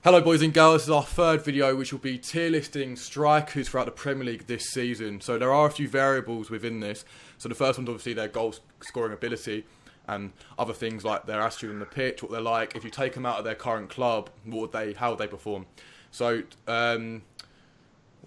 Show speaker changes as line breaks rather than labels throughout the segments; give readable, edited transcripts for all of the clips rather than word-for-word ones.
Hello boys and girls, this is our third video which will be tier listing strikers throughout the Premier League this season. So there are a few variables within this. So the first one's obviously their goal scoring ability and other things like their attitude on the pitch, what they're like. If you take them out of their current club, how would they perform? So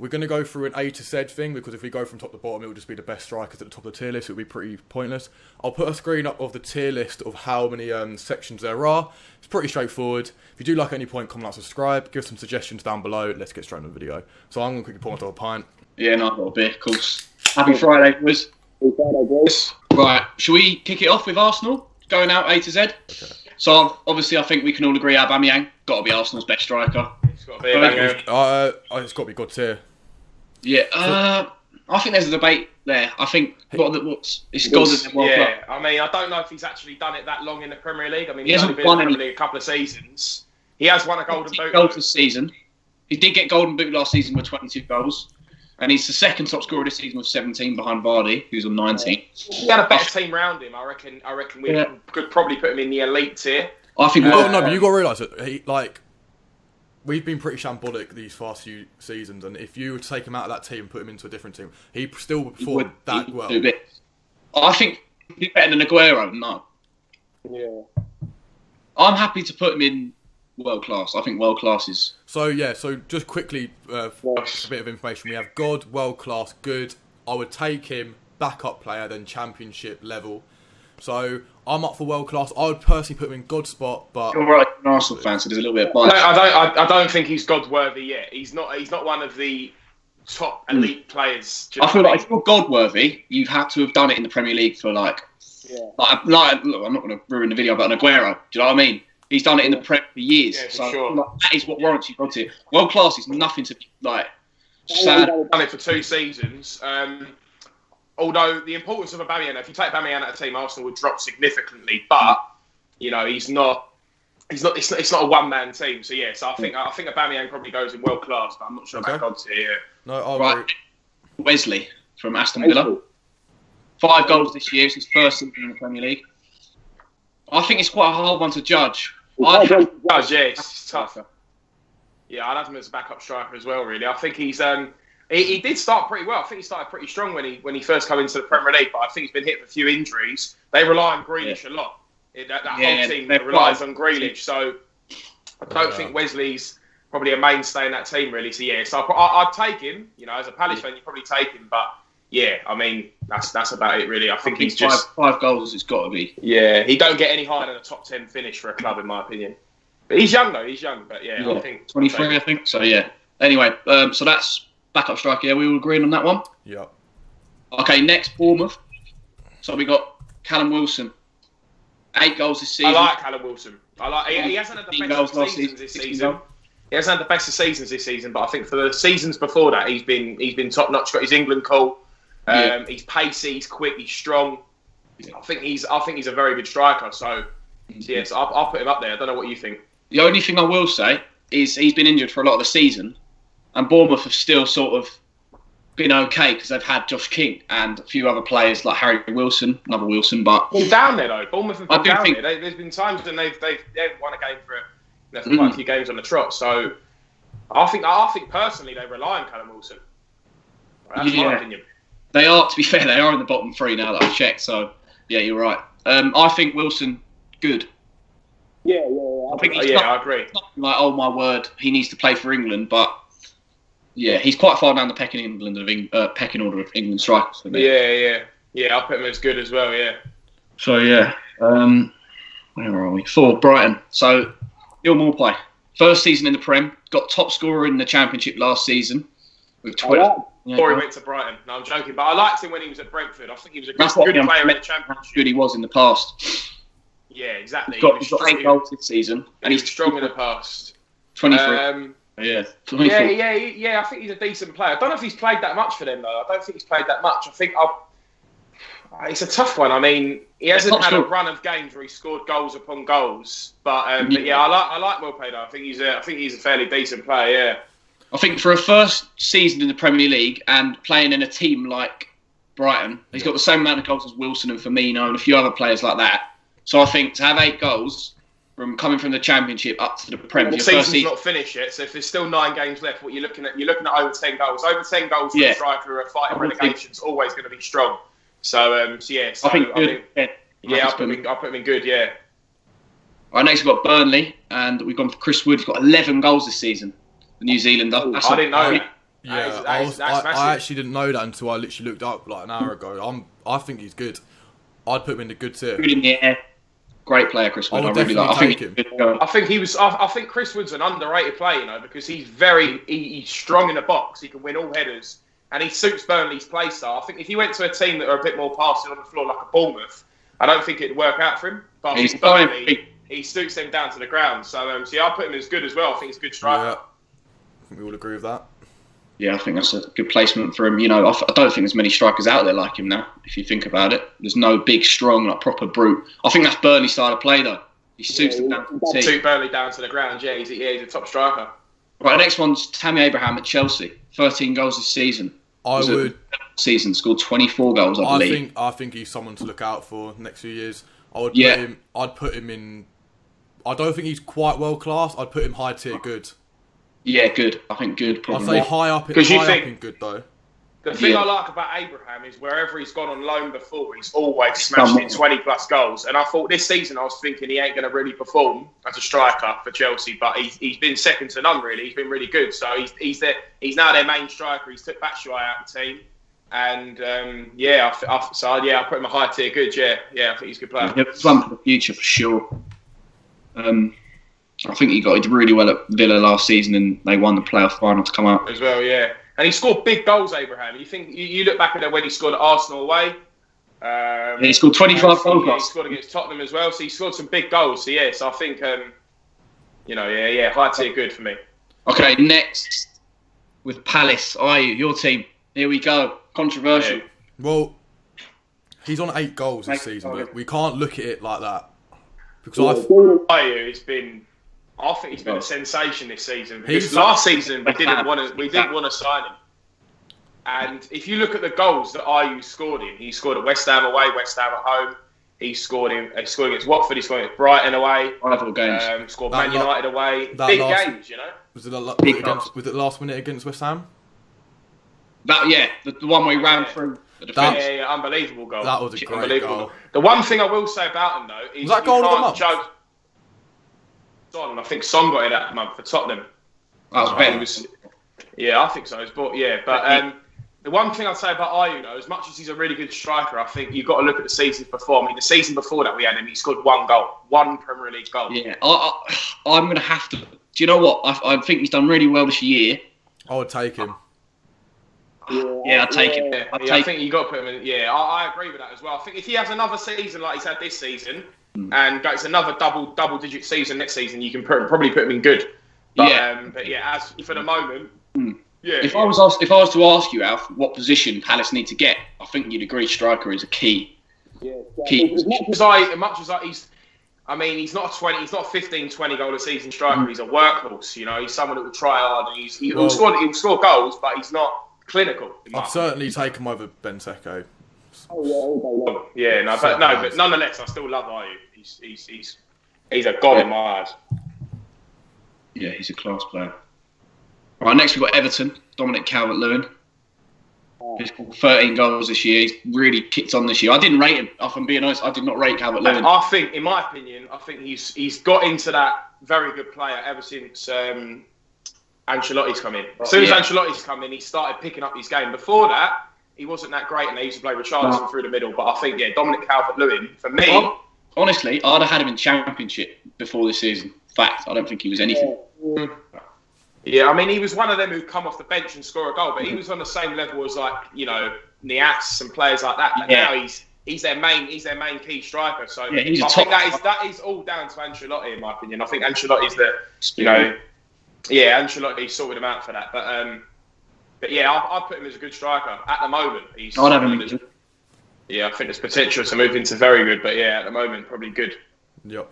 we're going to go through an A to Z thing, because if we go from top to bottom, it will just be the best strikers at the top of the tier list. It will be pretty pointless. I'll put a screen up of the tier list of how many sections there are. It's pretty straightforward. If you do like at any point, comment, like, subscribe. Give us some suggestions down below. Let's get straight into the video. So I'm going to quickly pour myself a pint.
Yeah, no, I've got a beer, of course. Happy Friday, boys.
Happy Friday, boys.
Right, shall we kick it off with Arsenal? Going out A to Z? Okay. So, obviously, I think we can all agree Aubameyang got to be Arsenal's best striker.
It's got to be Aubameyang.
It's got to be God tier.
Yeah, I think there's a debate there. I think it's God and World Cup.
Yeah, I mean, I don't know if he's actually done it that long in the Premier League. I mean,
he
he's
hasn't
only been in the
won
Premier League a couple of seasons. He has won a Golden Boot.
Goals this season. He did get Golden Boot last season with 22 goals. And he's the second top scorer this season with 17 behind Vardy, who's on 19.
He had a better team round him. I reckon we could probably put him in the elite tier.
I think.
But you got to realise that we've been pretty shambolic these past few seasons, and if you were to take him out of that team and put him into a different team, he still would perform that well.
I think he's better than Aguero. No.
Yeah.
I'm happy to put him in world class. I think world class is.
So just quickly, a bit of information. We have God, world class, good. I would take him backup player, then championship level. So I'm up for world class. I would personally put him in God's spot, but
you're right, an Arsenal fan, so there's a little bit of bias.
I don't think he's God worthy yet. He's not one of the top elite players.
I feel like if you're God worthy, you've had to have done it in the Premier League for look, I'm not going to ruin the video, but an Aguero. Do you know what I mean? He's done it in the Prem for years.
Yeah,
so
sure.
That is what warrants you God tier. World class is nothing to sad.
He's done it for 2 seasons. Although the importance of Aubameyang, if you take Aubameyang out of the team, Arsenal would drop significantly. But it's not a one-man team. So yes, I think Aubameyang probably goes in world class, but I'm not sure about God tier.
No, I'll
right. Wesley from Aston Villa, 5 goals this year. It's his first season in the Premier League. I think it's quite a hard one to judge.
It's tough. Yeah, I'd have him as a backup striker as well. Really, I think he's. He did start pretty well. I think he started pretty strong when he first came into the Premier League, but I think he's been hit with a few injuries. They rely on Grealish a lot. That whole team relies on Grealish, so I don't think Wesley's probably a mainstay in that team, really. So I'd take him. As a Palace fan, you probably take him, but I mean that's about it, really. I think he's just
5 goals. It's got to be.
Yeah, he don't get any higher than a top 10 finish for a club, in my opinion. But he's young though. But I think
23. I think so. Yeah. Anyway, so that's backup striker. Yeah, we all agreeing on that one.
Yeah.
Okay, next Bournemouth. So we got Callum Wilson. 8 goals this season.
I like Callum Wilson. He hasn't had the best of seasons this season. He hasn't had the best of seasons this season, but I think for the seasons before that, he's been top notch. Got his England call. He's pacey, he's quick, he's strong. I think he's a very good striker. So yes, I'll put him up there. I don't know what you think.
The only thing I will say is he's been injured for a lot of the season, and Bournemouth have still sort of been okay because they've had Josh King and a few other players like Harry Wilson, another Wilson. But
been down there though. Bournemouth have been down there. There's been times when they've won a game for quite a few games on the trot. So I think personally they rely on Callum Wilson. That's my opinion.
They are, to be fair, they are in the bottom 3 now that I've checked. So yeah, you're right. I think Wilson good.
Yeah.
I think
I agree.
Like, oh my word, he needs to play for England, but yeah, he's quite far down the pecking order of England strikers for me.
Yeah. I'll put him as good as well. Yeah.
So yeah, where are we? 4 Brighton. So Neil Maupay, first season in the Prem, got top scorer in the Championship last season with 12.
Before he went to Brighton. No, I'm joking, but I liked him when he was at Brentford. I think he was a good player in the Championship.
How good he was in the past.
Yeah, exactly.
He's got 8 goals this season, and he's
strong in the past.
23. 24.
Yeah. I think he's a decent player. I don't know if he's played that much for them though. I don't think he's played that much. I think it's a tough one. I mean, he hasn't had a run of games where he scored goals upon goals. But I like Maupay though. I think he's a fairly decent player. Yeah.
I think for a first season in the Premier League and playing in a team like Brighton, he's got the same amount of goals as Wilson and Firmino and a few other players like that. So I think to have 8 goals from coming from the Championship up to the Premier.
The season's not finished yet, so if there's still 9 games left, what you're looking at over 10 goals. Over 10 goals for a striker who are fighting relegation's always going to be strong. So I think good. I'll put him in good. Yeah.
All right, next we've got Burnley, and we've gone for Chris Wood. He's got 11 goals this season. The New Zealander.
I didn't know that.
Yeah, I actually didn't know that until I literally looked up like an hour ago. I think he's good. I'd put him in the good tier.
Good in the air. Great player, Chris Wood. I really like.
I think Chris Wood's an underrated player, because he's he's strong in the box. He can win all headers, and he suits Burnley's play style. I think if he went to a team that are a bit more passing on the floor, like a Bournemouth, I don't think it'd work out for him. But Burnley, he suits them down to the ground. So I'll put him as good as well. I think he's a good striker.
Yeah. I think we all agree with that.
Yeah, I think that's a good placement for him. I don't think there's many strikers out there like him now, if you think about it. There's no big, strong, proper brute. I think that's Burnley's style of play, though. He suits them down to the team.
Suit Burnley down to the ground, yeah. He's a top striker.
Right, the next one's Tammy Abraham at Chelsea. 13 goals this season. Scored 24 goals, I believe.
I think he's someone to look out for next few years. I'd put him in... I don't think he's quite world-class. I'd put him high-tier good.
Yeah, good. I think good. Probably.
I'd say high up in good, though.
The thing I like about Abraham is wherever he's gone on loan before, he's always smashed in 20-plus goals. And I thought this season, I was thinking he ain't going to really perform as a striker for Chelsea, but he's been second to none, really. He's been really good. So he's now their main striker. He's took Batshuayi out of the team. And, I put him a high tier good, yeah. Yeah, I think he's a good player.
Yeah, one for the future, for sure. I think he did really well at Villa last season, and they won the playoff final to come out
as well. Yeah, and he scored big goals, Abraham. You look back at it when he scored at Arsenal away.
He scored 25 goals.
He scored against Tottenham as well, so he scored some big goals. So yes, I think high tier good for me.
Okay, next with Palace, your team. Here we go. Controversial.
Yeah. Well, he's on 8 goals this season, but we can't look at it like that because
I think he's been a sensation this season. Because last season we didn't want to sign him. And if you look at the goals that Ayew scored in, he scored at West Ham away, West Ham at home. He scored against Watford. He scored against Brighton away.
Rival games.
Scored Man United away. Big games,
Was it the last minute against West Ham?
The one where he ran through the defence.
Unbelievable goal.
That was a great goal.
The one thing I will say about him though is
was that goal of the month?
I think Son got it that month for Tottenham.
That was better.
Yeah, I think so. But the one thing I'd say about Ayew, though, as much as he's a really good striker, I think you've got to look at the seasons before. I mean, the season before that we had him, he scored 1 goal, 1 Premier League goal.
Yeah, I'm going to have to... Do you know what? I think he's done really well this year.
I would take him.
Yeah, I'd take him.
I think you got to put him in. Yeah, I agree with that as well. I think if he has another season like he's had this season, and it's another double-digit season next season, you can probably put him in good. But, as for the moment, If I was to ask you, Alf, what position Palace need to get, I think you'd agree striker is a key. Key. As much as he's not a 15, 20 goal a season striker. He's a workhorse. He's someone that will try hard. And he'll score goals, but he's not clinical.
I'd certainly take him over Benteke.
But nonetheless, I still love Ayew. He's a god in my eyes.
Yeah, he's a class player. Right, next we've got Everton, Dominic Calvert-Lewin. He's got 13 goals this year. He's really kicked on this year. I didn't rate him. If I'm being honest, I did not rate Calvert-Lewin.
I think, in my opinion, he's got into that very good player ever since Ancelotti's come in. As soon as Ancelotti's come in, he started picking up his game. Before that, he wasn't that great, and they used to play Richarlison through the middle. But I think, Dominic Calvert-Lewin, for me...
Honestly, I'd have had him in Championship before this season. Fact, I don't think he was anything.
Yeah, I mean, he was one of them who'd come off the bench and score a goal, but he was on the same level as Nias and players like that. But now he's their main key striker. So
he's
I think that is all down to Ancelotti, in my opinion. I think Ancelotti's Ancelotti sorted him out for that. But I'd put him as a good striker at the moment.
I'd have him.
I think there's potential to move into very good, but at the moment probably good.
Yep.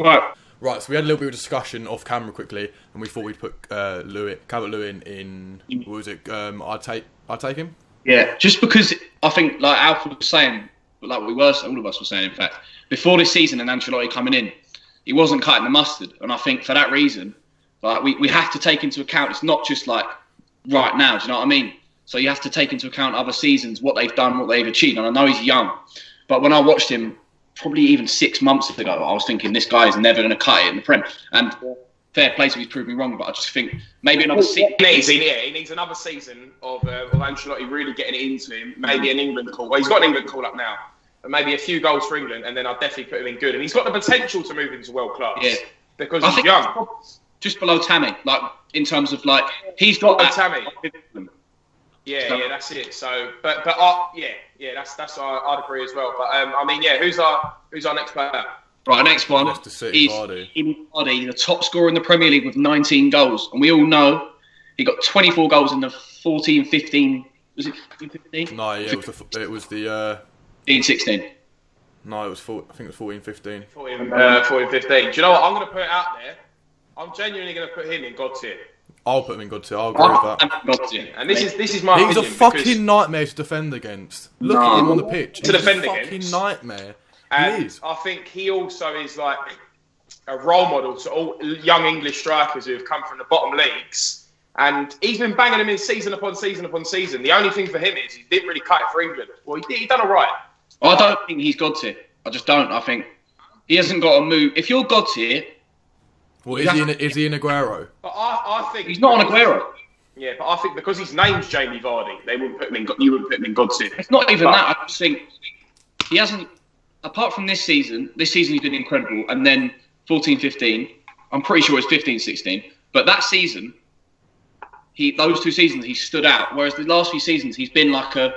Right, so we had a little bit of discussion off camera quickly, and we thought we'd put Calvert-Lewin in. What was it? I'd take him.
Yeah, just because I think, like Alf was saying, all of us were saying, in fact, before this season and Ancelotti coming in, he wasn't cutting the mustard. And I think for that reason, like we have to take into account, it's not just like right now, do you know what I mean? So you have to take into account other seasons, what they've done, what they've achieved. And I know he's young, but when I watched him probably even 6 months ago, I was thinking this guy is never going to cut it in the Prem. And fair play to he's proved me wrong, but I just think maybe another season.
He needs another season of Ancelotti really getting it into him. Maybe an England call. Well, he's got an England call up now. But maybe a few goals for England, and then I'd definitely put him in good. And he's got the potential to move into world class. Yeah. Because he's young.
Just below Tammy, like in terms of like he's got that.
Tammy. Yeah, that's it. So, but that's I'd agree as well. But I mean, yeah, who's our next player?
Right, next one is Vardy, the top scorer in the Premier League with 19 goals, and we all know he got 24 goals in the 14-15. Was it 14-15?
No, yeah, it was the
15-16.
No, it was I think it was 14-15.
14-15. Do you know what? I'm going to put it out there. I'm genuinely going to put him in God tier.
I'll put him in God tier. I'll agree with that.
And this is my opinion.
He's a fucking nightmare to defend against. Look at him on the pitch. He's
to defend
a
against.
fucking nightmare.
And
he is.
I think he also is like a role model to all young English strikers who have come from the bottom leagues. And he's been banging them in season upon season upon season. The only thing for him is he didn't really cut it for England. Well, he done all right.
I don't think he's God tier. I just don't. I think he hasn't got to move. If you're God tier...
Well, is he in Aguero?
But I think...
He's not on Aguero.
Yeah, but I think because his name's Jamie Vardy, you wouldn't put him in God tier.
It's not even that. I just think he hasn't... Apart from this season he's been incredible. And then 14-15, I'm pretty sure it's 15-16. But that season, those 2 seasons, he stood out. Whereas the last few seasons, he's been like a...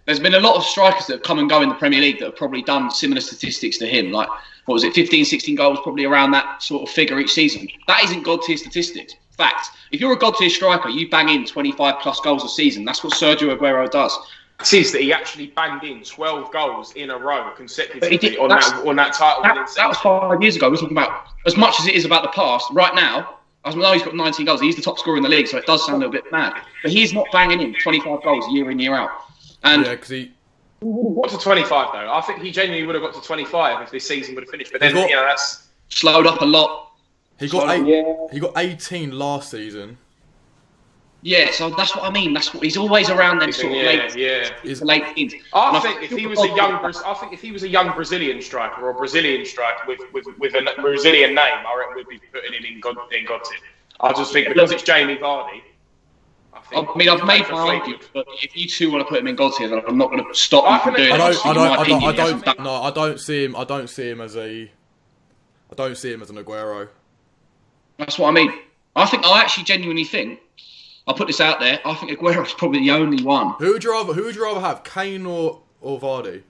There's been a lot of strikers that have come and go in the Premier League that have probably done similar statistics to him. Like, what was it, 15, 16 goals, probably around that sort of figure each season. That isn't God-tier statistics. Fact. If you're a God-tier striker, you bang in 25-plus goals a season. That's what Sergio Aguero does.
It is that he actually banged in 12 goals in a row consecutively on that title winning season.
That was 5 years ago. We're talking about, as much as it is about the past, right now, I know he's got 19 goals. He's the top scorer in the league, so it does sound a little bit mad. But he's not banging in 25 goals year in, year out. And
yeah, because he
got to 25 though. I think he genuinely would have got to 25 if this season would have finished. But then that's
slowed up a lot.
He got 18 last season.
Yeah, so that's what I mean. That's what he's always around them sort of late teens.
I think if he was a young Brazilian striker or a Brazilian striker with a Brazilian name, I reckon we'd be putting him in God tier. I just think because it's Jamie Vardy.
I've made my argument, but if you two want to put him in God tier, then I'm not going to stop you from doing it.
I don't see him as an Aguero.
That's what I mean. I actually genuinely think. I'll put this out there. I think Aguero's probably the only one.
Who would you rather have, Kane or Vardy?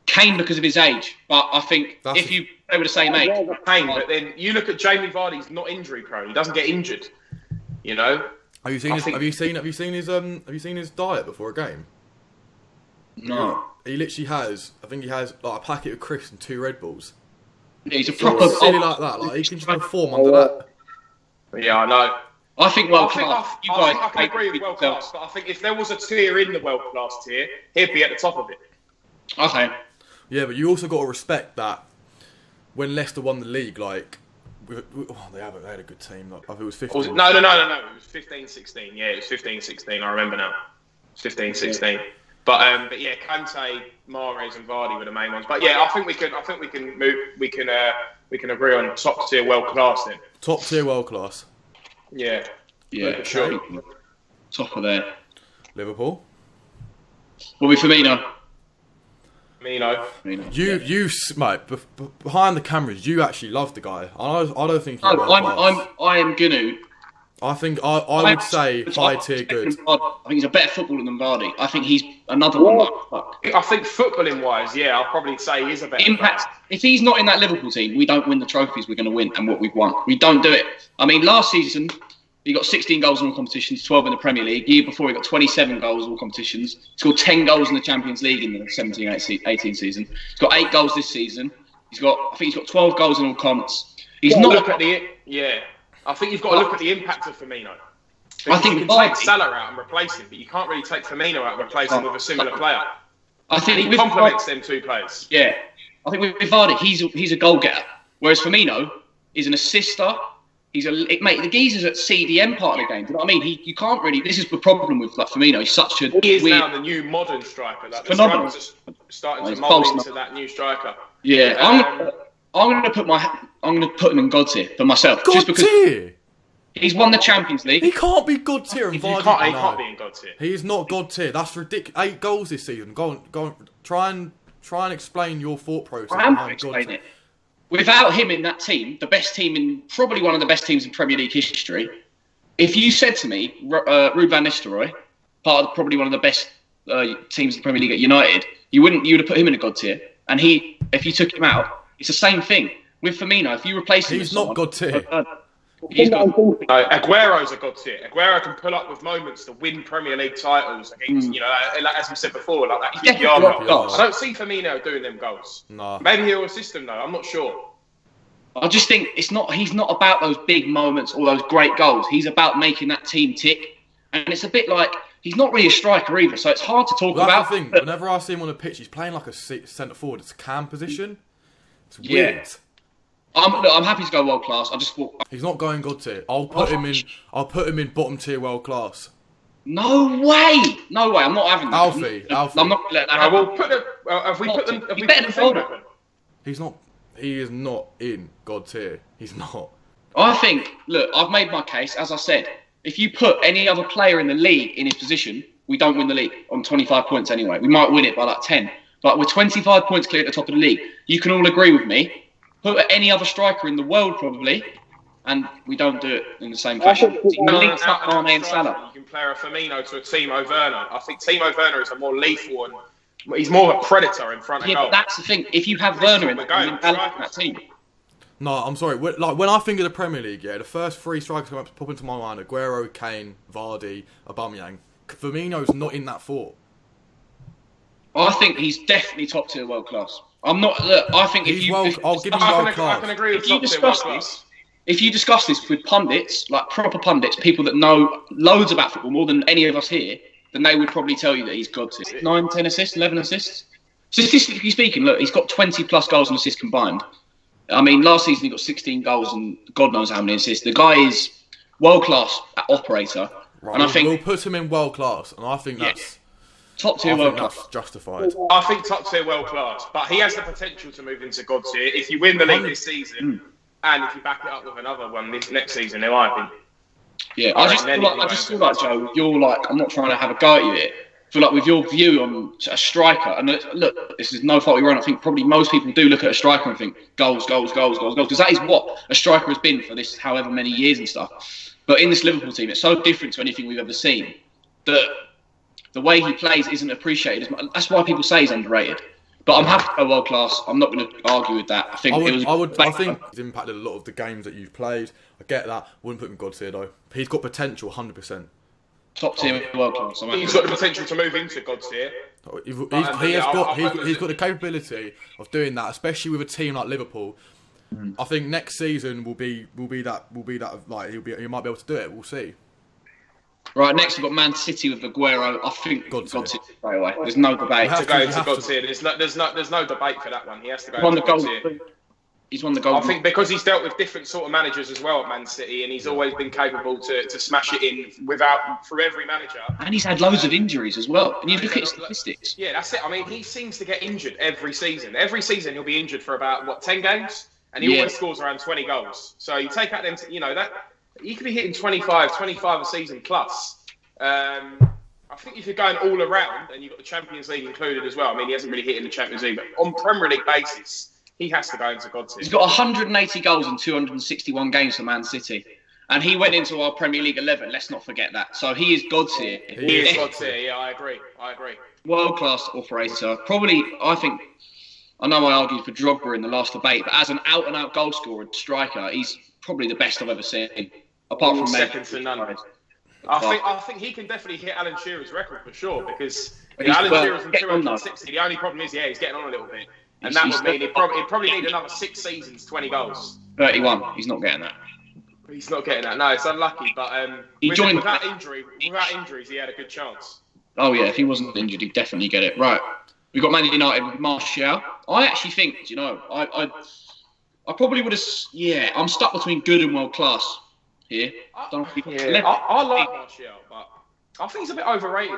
Kane because of his age, but I think if you play with the same age,
Kane. But then you look at Jamie Vardy. He's not injury prone. He doesn't get injured. You know.
Have you seen his diet before a game?
No.
He literally has. I think he has like a packet of crisps and 2 Red Bulls.
Yeah, he's a proper
silly like that. Like he can just perform under that.
Yeah, I know.
I think world class.
I can agree with world class, but I think if there was a tier in the world class tier, he'd be at the top of it.
Okay.
Yeah, but you also got to respect that when Leicester won the league, like they had a good team. Like, I think it was 15.
No. It was 15-16. Yeah, it was 15-16. I remember now. 15-16. Yeah. But yeah, Kante, Mahrez, and Vardy were the main ones. But yeah, I think we can move. We can agree on top tier world class then.
Top tier world class.
Yeah,
sure. Top of there.
Liverpool.
Will be Firmino.
You, mate. Behind the cameras, you actually love the guy. I don't think.
I am gonna.
I think I would say high tier good.
I think he's a better footballer than Vardy. I think he's another one.
I think footballing wise, yeah, I'll probably say he is a better
impact. Player. If he's not in that Liverpool team, we don't win the trophies we're going to win and what we've won. We don't do it. I mean, last season he got 16 goals in all competitions, 12 in the Premier League. The year before he got 27 goals in all competitions. He scored 10 goals in the Champions League in the 17-18 season. He's got 8 goals this season. I think he's got 12 goals in all comps.
I think you've got to look at the impact of Firmino.
I think
you can take Salah out and replace him, but you can't really take Firmino out and replace him with a similar player.
I think
he complements them 2 players.
Yeah, I think with Vardy, he's a goal getter, whereas Firmino is an assister. Mate, the geezer's at CDM part of the game. Do you know what I mean? You can't really. This is the problem with like Firmino. He's such a.
He is
weird,
now the new modern striker. Like, the
phenomenal.
strikers are starting to mould into that new striker.
Yeah, I'm going to put him in God tier for myself.
God
just because
tier?
he's won the Champions League.
He can't be God tier.
He can't be in God tier.
He is not God tier. That's ridiculous. 8 goals this season. Go on. Try and explain your thought process.
I am going to explain it. Without him in that team, the best team in probably one of the best teams in Premier League history. If you said to me, Ruud van Nistelrooy, part of probably one of the best teams in the Premier League at United, you would have put him in a God tier. And if you took him out, it's the same thing with Firmino. If you replace him,
he's not God tier.
Aguero's a God tier. Aguero can pull up with moments to win Premier League titles against, as we said before, like that. I don't see Firmino doing them goals.
No.
Maybe he'll assist them though. I'm not sure.
I just think he's not about those big moments or those great goals. He's about making that team tick, and it's a bit like he's not really a striker either. So it's hard to talk about.
That's the thing. Whenever I see him on the pitch, he's playing like a centre forward. It's a cam position. It's weird.
Yeah. I'm happy to go world class.
He's not going God tier. I'll put him in bottom tier world class.
No way. I'm not having that.
Alfie.
I'm not letting that happen.
Have we put them? Have we
better
put
than
them?
He's not. He is not in God tier. He's not.
I think. Look, I've made my case. As I said, if you put any other player in the league in his position, we don't win the league on 25 points anyway. We might win it by like 10, but we're 25 points clear at the top of the league. You can all agree with me. Put any other striker in the world probably, and we don't do it in the same fashion. Links up Mane and Salah.
You can play a Firmino to a Timo Werner. I think Timo Werner is a more lethal and he's more of a predator in front of goal.
Yeah, but that's the thing. If you have Werner in that team.
No, I'm sorry. Like when I think of the Premier League, the first 3 strikers that pop into my mind: Aguero, Kane, Vardy, Aubameyang. Firmino's not in that 4.
I think he's definitely top tier world class. I'm not. Look, I think
I'll give him world class.
I can agree with top tier world class.
If you discuss this with pundits, like proper pundits, people that know loads about football, more than any of us here, then they would probably tell you that he's God tier. 9, 10 assists, 11 assists. Statistically speaking, look, he's got 20 plus goals and assists combined. I mean, last season he got 16 goals and God knows how many assists. The guy is world class operator,
right,
and I think
we'll put him in world class, and I think that's
top tier world class.
That's justified.
I think top tier world class, but he has the potential to move into God tier if you win the league this season, and if you back it up with another one this next season. In my opinion.
Yeah, I just feel like Joe, you're like, I'm not trying to have a go at you here. I feel like with your view on a striker, and look, this is no fault of your own. I think probably most people do look at a striker and think goals, because that is what a striker has been for this however many years and stuff. But in this Liverpool team, it's so different to anything we've ever seen that the way he plays isn't appreciated as much. That's why people say he's underrated. But I'm happy to go world class. I'm not going to argue with that. I think
I think he's impacted a lot of the games that you've played. I get that. Wouldn't put him in God tier though. He's got potential, 100%.
Top tier world class.
He's got the potential to move into God tier.
He's got the capability of doing that, especially with a team like Liverpool. I think next season will be that like he might be able to do it. We'll see.
Right, next we've got Man City with Aguero. I think God tier straight away. There's no debate.
To go into God tier, there's no debate for that one. He has to go into God tier.
He's won the goal.
I think because he's dealt with different sort of managers as well at Man City, and he's always been capable to smash it in through every manager.
And he's had loads of injuries as well. And you look at his statistics.
Yeah, that's it. I mean, he seems to get injured every season. Every season he'll be injured for about 10 games, and he always scores around 20 goals. So you take out them, that he could be hitting 25 a season plus. I think if you're going all around, and you've got the Champions League included as well. I mean, he hasn't really hit in the Champions League, but on Premier League basis, he has to go into God tier.
He's got 180 goals in 261 games for Man City. And he went into our Premier League 11, let's not forget that. So he is God tier.
He is God tier, yeah, I agree.
World-class operator. Probably, I know I argued for Drogba in the last debate, but as an out-and-out goal scorer and striker, he's probably the best I've ever seen. Apart from
second to none. I think he can definitely hit Alan Shearer's record for sure, because Alan Shearer's in 260. The only problem is, he's getting on a little bit. And that would mean he'd probably need another 6 seasons, 20 goals.
31. He's not getting that.
He's not getting that. No, it's unlucky. But without injuries, he had a good chance.
Oh yeah, if he wasn't injured, he'd definitely get it. Right. We've got Man United with Martial. I actually think, I probably would have. Yeah, I'm stuck between good and world class here.
I like Martial, but I think he's a bit overrated.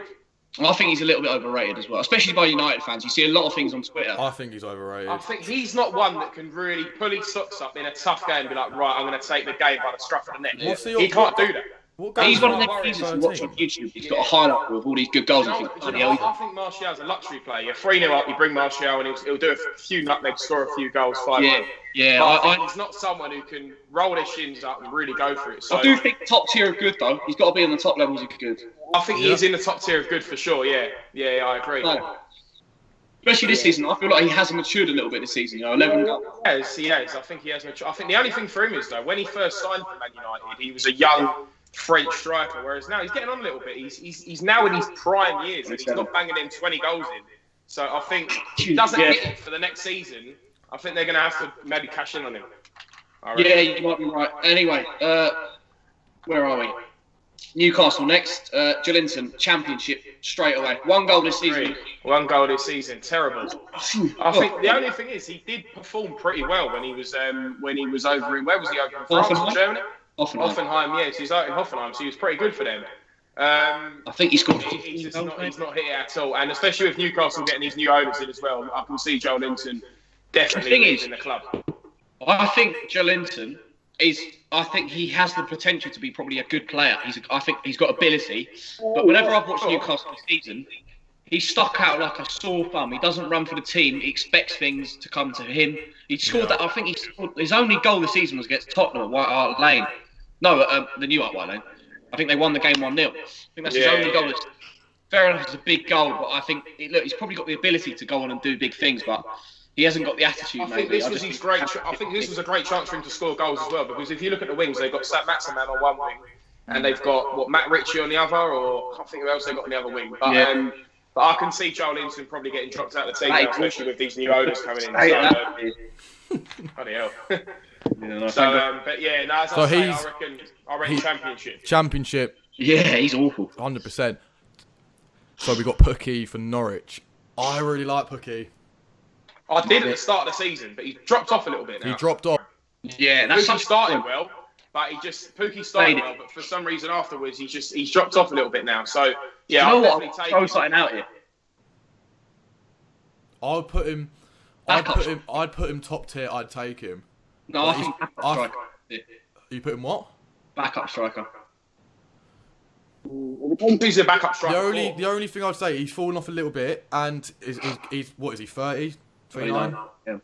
I think he's a little bit overrated as well, especially by United fans. You see a lot of things on Twitter.
I think he's overrated.
I think he's not one that can really pull his socks up in a tough game and be like, right, I'm going to take the game by the scruff of the neck. He can't do that.
He's one of them pieces you watch on YouTube. He's got a highlight with all these good goals. I
think Martial's a luxury player. You're 3-0 up, you bring Martial, and he'll do a few nutmegs, score a few goals, 5-1.
Yeah.
I think he's not someone who can roll their shins up and really go for it. So,
I do think top tier of good, though. He's got to be in the top levels of good.
I think he is in the top tier of good for sure, yeah, I agree.
No. Especially this season, I feel like he hasn't matured a little bit this season. 11 goals.
He has. I think he has matured. I think the only thing for him is, though, when he first signed for Man United, he was a young French striker, whereas now he's getting on a little bit. He's now in his prime years and he's not banging in 20 goals in. So I think if he doesn't hit it for the next season, I think they're going to have to maybe cash in on him.
Yeah, you might be right. Anyway, where are we? Newcastle next. Joelinton, Championship straight away. 1 goal this season.
1 goal this season. Terrible. I think the only thing is he did perform pretty well when he was over in, where was he, over in France or Germany? Hoffenheim, yes, he's out in Hoffenheim, so he was pretty good for them.
I think he's got.
He's not hit it at all, and especially with Newcastle getting these new owners in as well, I can see Joelinton definitely in the club.
I think Joelinton is. I think he has the potential to be probably a good player. I think he's got ability, but whenever I've watched Newcastle this season, he's stuck out like a sore thumb. He doesn't run for the team. He expects things to come to him. He scored that. I think his only goal this season was against Tottenham at White Hart Lane. No, the new White Lane. I think they won the game 1-0. I think that's his only goal. Fair enough, it's a big goal, but I think he's probably got the ability to go on and do big things, but he hasn't got the attitude.
I think this was a great chance for him to score goals as well, because if you look at the wings, they've got Sam Maximan on one wing, and they've got Matt Ritchie on the other, or I can't think who else they've got on the other wing. But I can see Joelinton probably getting dropped out of the team, now, especially with these new owners coming in. Bloody hell. As I reckon Championship.
Championship.
Yeah, he's awful.
100%. So we got Pukki for Norwich. I really like Pukki.
I did at the start of the season, but he's dropped off a little bit now.
He dropped off.
Yeah,
Pukki started well, but Pukki started well, but for some reason afterwards he's dropped off a little bit now. So yeah, I'll definitely take
throw something out here.
I'd put him top tier. I'd take him.
No, I think backup striker.
You put him what?
Backup striker.
He's a backup striker.
The only thing I'd say, he's fallen off a little bit, and he's what is he, 30? 29?
Yeah.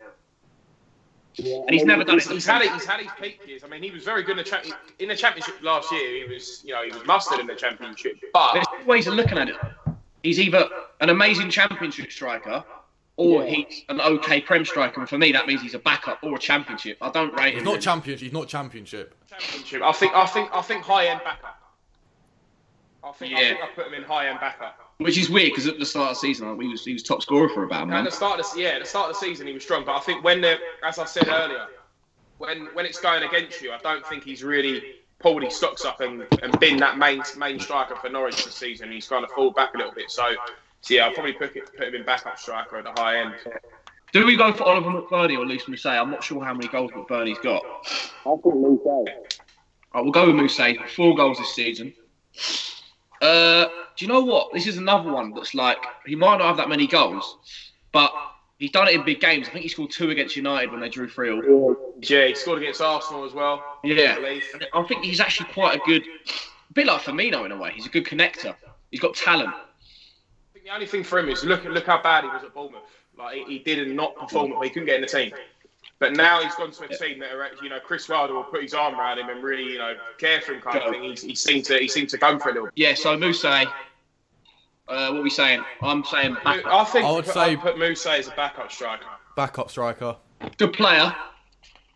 And he's never done it.
He's had his peak years. I mean, he was very good in the Championship last year. He was mustard in the Championship. But
there's two ways of looking at it. He's either an amazing Championship striker, or he's an okay Prem striker. And for me, that means he's a backup or a Championship. I don't rate him.
He's not Championship. He's not Championship.
I think high end backup. I think I put him in high end backup.
Which is weird because at the start of the season, he was top scorer for about a month.
At the start of the season, he was strong. But I think as I said earlier, when it's going against you, I don't think he's really pulled his stocks up and been that main striker for Norwich this season. He's kind of fallen back a little bit. So yeah, I'll probably put him in backup striker at the high end.
Do we go for Oliver McBurney or Luis Mousset? I'm not sure how many goals McBurney's got.
I think Mousset.
All right, we'll go with Mousset. 4 goals this season. Do you know what? This is another one that's like, he might not have that many goals, but he's done it in big games. I think he scored 2 against United when they drew 3-3.
Yeah, he scored against Arsenal as well.
Yeah, I think he's actually quite a bit like Firmino in a way. He's a good connector. He's got talent.
I think the only thing for him is look how bad he was at Bournemouth. Like he did not perform, he couldn't get in the team. But now he's gone to a team that are, Chris Wilder will put his arm around him and really, care for him kind of thing. He seemed to go for a little bit.
Yeah, so Mousset, what are we saying? I'm saying backup.
I'd put Mousset as a backup striker.
Backup striker.
Good player.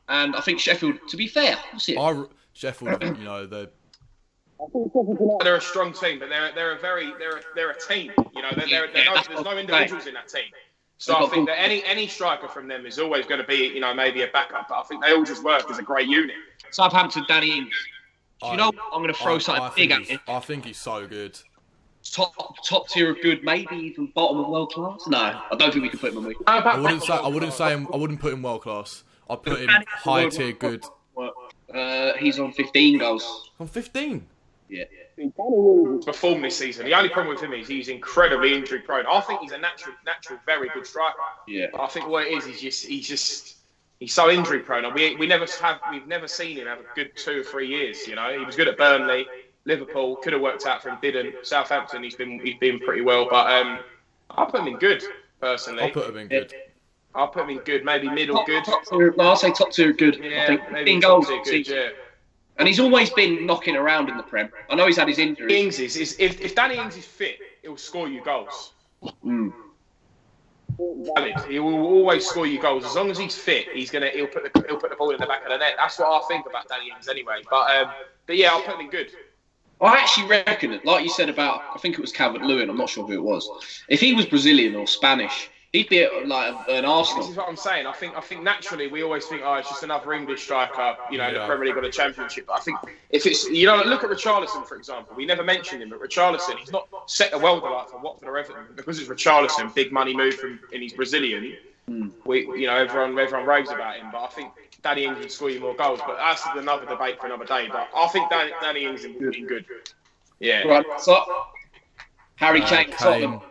And I think Sheffield, to be fair, that's it.
Sheffield,
they're a strong team, but they're a team. There's no individuals in that team. So I think that any striker from them is always going to be, maybe a backup. But I think they all just work as a great unit.
Southampton, Danny Ings. I'm going to throw something big at you.
I think he's so good.
top tier of good, maybe even bottom of world class. No, I don't think we can put him on.
I wouldn't put him world class. I'd put him high tier good.
He's on 15 goals.
On 15?
Yeah.
Performed this season. The only problem with him is he's incredibly injury prone. I think he's a natural, very good striker.
Yeah.
But I think what it is, he's so injury prone. And we've never seen him have a good 2 or 3 years. You know, he was good at Burnley, Liverpool, could have worked out for him, didn't. Southampton, he's been pretty well. But I'll put him in good personally.
I'll put him in good.
I'll put him in good, maybe middle good.
I'll say top tier good.
Yeah,
I think
maybe
15 goals.
Good, yeah.
And he's always been knocking around in the Prem. I know he's had his injuries.
If Danny Ings is fit, he'll score you goals. He will always score you goals as long as he's fit. He'll put the ball in the back of the net. That's what I think about Danny Ings anyway. But yeah, I'll put him in good.
I actually reckon that, like you said about, I think it was Calvert-Lewin. I'm not sure who it was. If he was Brazilian or Spanish, he'd be like an Arsenal.
This is what I'm saying. I think naturally we always think, it's just another English striker, in the Premier League or the Championship. But I think if it's, look at Richarlison, for example. We never mentioned him, but Richarlison, he's not set the world alight for Watford or Everton because it's Richarlison, big money move and he's Brazilian. Everyone raves about him. But I think Danny Ings would score you more goals. But that's another debate for another day. But I think Danny Ings is good. Yeah.
Right. So Harry Kane, Tottenham.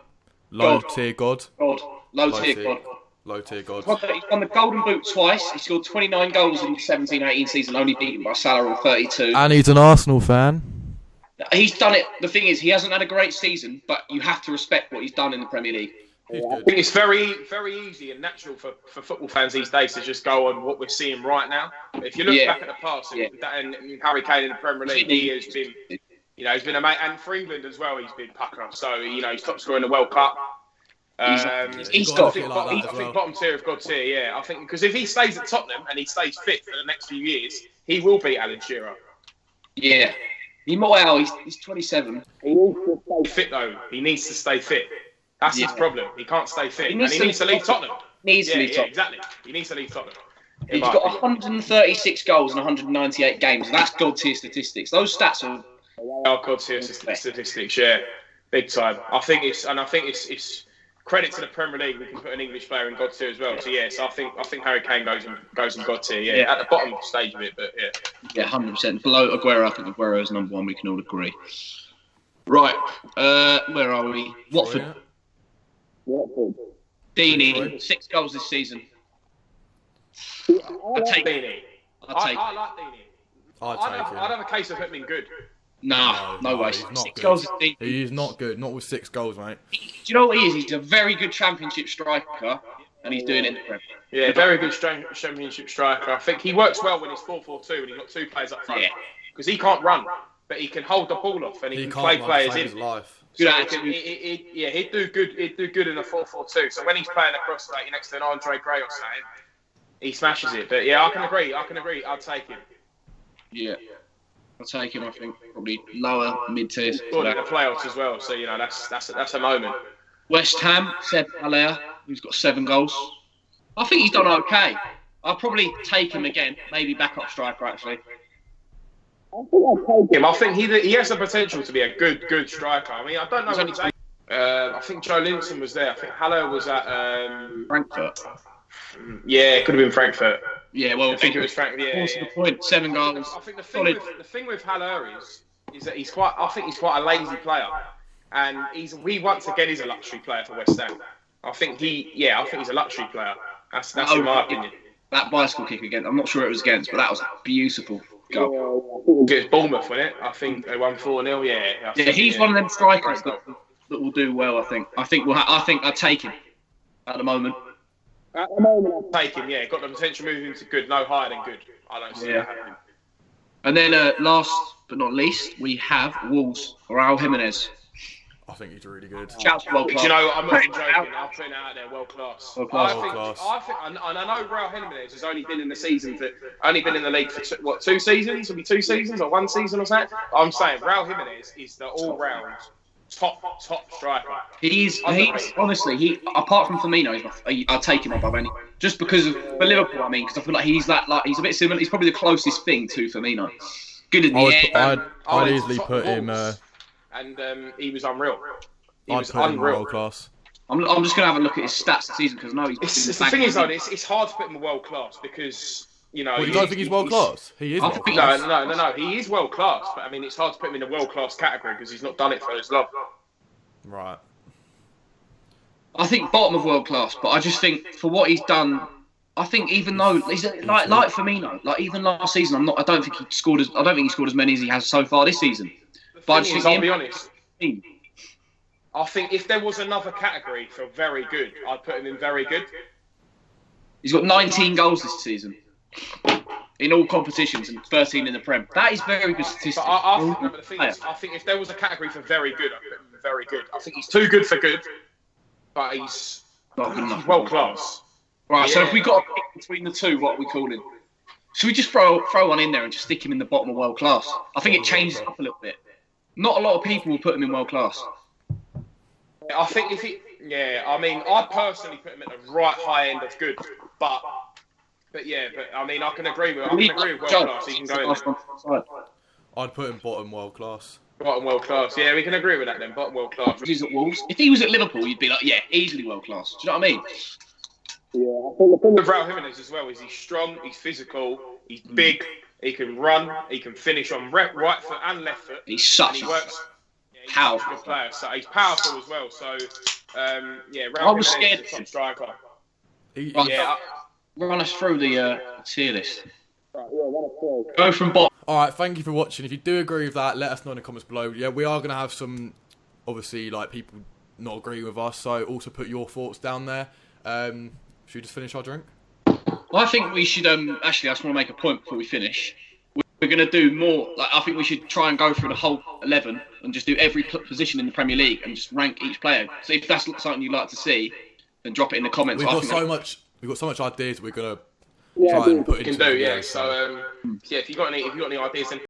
Low tier God.
Low tier God. He's won the Golden Boot twice. He scored 29 goals in the 17-18 season, only beaten by Salah on 32.
And he's an Arsenal fan.
He's done it. The thing is, he hasn't had a great season, but you have to respect what he's done in the Premier League.
I think it's very, very easy and natural for football fans these days to just go on what we're seeing right now. If you look back at the past, and Harry Kane in the Premier League, he has been, he's been amazing. And for England as well, he's been pucker. So, he's top scorer in the World Cup. I think bottom tier of God tier, yeah. I think because if he stays at Tottenham and he stays fit for the next few years, he will beat Alan Shearer.
Yeah. He might. Well, he's 27.
He needs to stay fit though. He needs to stay fit. That's his problem. He can't stay fit. He needs to leave Tottenham. Exactly. He needs to leave Tottenham.
He's got 136 goals in 198 games, and that's God tier statistics. Those stats are
God tier statistics. Yeah, big time. I think it's credit to the Premier League. We can put an English player in God tier as well. So yes, I think Harry Kane goes in God tier. Yeah, at the bottom stage of it, but yeah.
Yeah, 100%. Below Aguero, I think Aguero is number one. We can all agree. Right, where are we? Watford. Deeney, 6 goals this season.
I take Deeney. I like Deeney. I'd have a case of him being good.
No way.
He's not
6
good.
goals is deep.
He's not good. Not with 6 goals, mate.
Do you know what he is? He's a very good Championship striker, and he's doing it in the Premier.
Yeah, very good Championship striker. I think he works well when it's 4-4-2 and he's got 2 players up front. Because he can't run, but he can hold the ball off and he can play players in.
Good
attitude. He'd do good. He'd do good in a 4-4-2. So when he's playing across, like next to an Andre Gray or something, he smashes it. But yeah, I can agree. I'd take him.
Yeah. I'll take him. I think probably lower mid-tier.
Scored in the playoffs as well, so that's a moment.
West Ham, Seb Haller, who's got 7 goals. I think he's done okay. I'll probably take him again, maybe backup striker actually.
I think he has the potential to be a good striker. I mean, I don't know when he's. I think Joe Linton was there. I think Haller was at
Frankfurt.
Yeah, it could have been Frankfurt.
Yeah, well,
I think it was Frankfurt. Yeah,
the point. 7 goals.
I think the thing with Haller is that he's quite a lazy player, and he once again is a luxury player for West Ham. I think he's a luxury player. That's in my opinion.
That bicycle kick again. I'm not sure it was against, but that was a beautiful goal.
It was Bournemouth, wasn't it? I think they won 4-0. Yeah.
He's one of them strikers that will do well. I think I'd take him at the moment.
At the moment, I'll take him. Yeah, got the potential moving to good, no higher than good. I don't see that happening.
And then last but not least, we have Wolves, Raul Jimenez.
I think he's really good.
Shouts to world class.
You know, I'm not even joking. I'm putting it out there, world class.
I
think, and I know Raul Jimenez has only been in the league for 2 seasons? It'll be 2 seasons or 1 season or something. I'm saying Raul Jimenez is the all-round top striker.
He's honestly, apart from Firmino, I'll take him above any. Just because of for Liverpool, I mean, because I feel like he's a bit similar. He's probably the closest thing to Firmino. Good in the air.
I'd easily put him.
and he was unreal. He
I'd
was
put him
unreal.
world class.
I'm just going to have a look at his stats this season because I know he's.
The thing is, though, it's hard to put him world class because you know.
Well, you don't think he's world class? He is. World class.
No. He is world class, but I mean, it's hard to put him in the world class category because he's not done it for his love.
Right.
I think bottom of world class, but I just think for what he's done, I think even though he's like Firmino, like even last season, I don't think he scored as many as he has so far this season. But I just think
I'll be honest. I think if there was another category for very good, I'd put him in very good.
He's got 19 goals this season in all competitions and 13 in the Prem. That is very good statistics.
But the thing is, I think if there was a category for very good, I'd put him in very good. I think he's too good for good, but he's
not good enough.
World class.
Right, so if we got a pick between the two, what are we calling? Should we just throw one in there and just stick him in the bottom of world class? I think it changes up a little bit. Not a lot of people will put him in world class.
I think I mean, I personally put him at the right high end of good, but I mean, I can agree with world class. He can go in.
I'd put him bottom world class.
Bottom world class. Yeah, we can agree with that then. Bottom world class.
He's at Wolves. If he was at Liverpool, you'd be like, yeah, easily world class. Do you know what I mean?
Yeah, I think the thing with Raul Jimenez as well is he's strong, he's physical, he's big, he can run, he can finish on right foot and left foot.
He's such a powerful
player. So he's powerful as well. So Raul
I was
Jimenez
scared.
is a top striker.
Run us through the tier list. Go from bottom.
Alright, thank you for watching. If you do agree with that, let us know in the comments below. Yeah, we are going to have some, obviously, like people not agreeing with us, so also put your thoughts down there. Should we just finish our drink?
Well, I think we should, actually, I just want to make a point before we finish. We're going to do more, I think we should try and go through the whole 11 and just do every position in the Premier League and just rank each player. So if that's something you'd like to see, then drop it in the comments.
We've got so much ideas we're going to try and put into
it. So, if you got any ideas, then